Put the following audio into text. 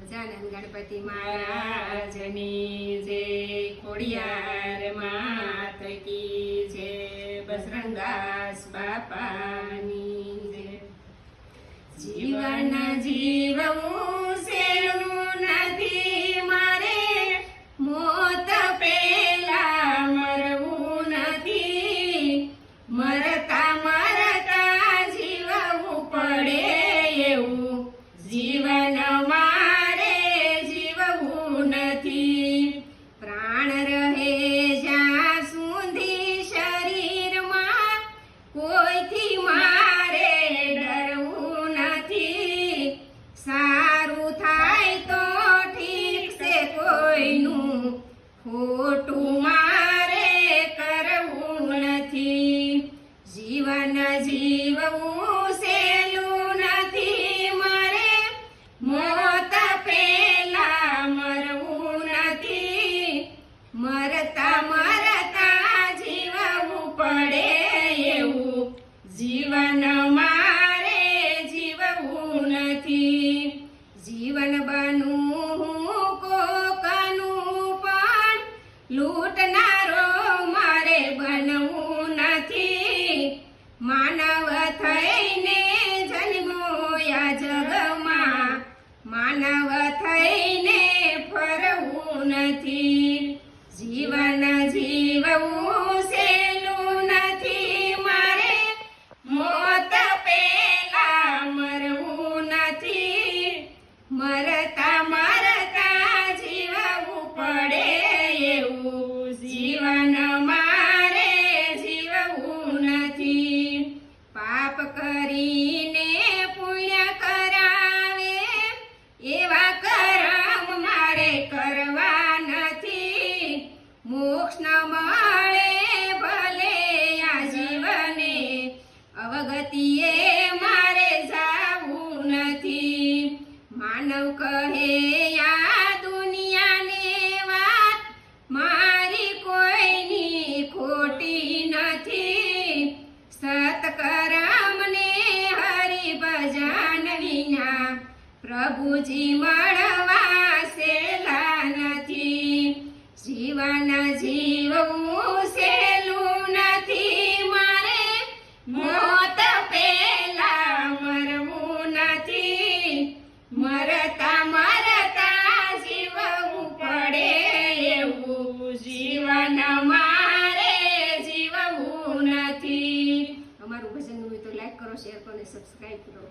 ગજાનન ગણપતિ મહારાજની જય, ખોડિયાર માત કી જય, બજરંગદાસ બાપાની જય। જીવન જીવવું સહેલું નથી મારે, મોત પેલા મરવું નથી, મરતા મરતા જીવવું પડે એવું જીવન મારે જીવવું નથી। પ્રાણ રહે જ્યાં સુધી શરીરમાં, કોઈથી મારે ડરવું નથી, સારું થાય તો ઠીક છે, કોઈનું ખોટું મારે કરવું નથી। જીવન જીવવું સહેલું નથી મારે, મોત પેલા મરવું નથી, મરતા મરતા જીવવું પડે એવું જીવન મારે જીવવું નથી। જીવન બનવું કોકનું પણ લૂંટનારો મારે બનવું નથી, માનવ થઈને જન્મોયા જગમાં, માનવ થઈને ફરવું નથી। જીવન જીવવું સહેલું નથી મારે, મોત પેલા મરવું નથી, મરતા મરતા જીવવું પડે એવું જીવન મારે જીવવું નથી। પાપ કરીને પુણ્ય કરાવે એવા કરમ મારે કરવા નથી, મોક્ષ ન મળે ભલે આ જીવને, અવગતિએ મારે જાવું નથી। માનવ કહે આ દુનિયાને વાત, મારી કોઈની ખોટી નથી, સત્કર્મને હરિભજન વિના પ્રભુજી મળવા સહેલા નથી। જીવન જીવવું સહેલું નથી મારે, મોત પેલા મરવું નથી, મરતા મરતા જીવવું પડે એવું જીવન મારે જીવવું નથી। અમારું ભજન ગમ્યું તો લાઈક કરો, શેર કરો અને સબસ્ક્રાઈબ કરો।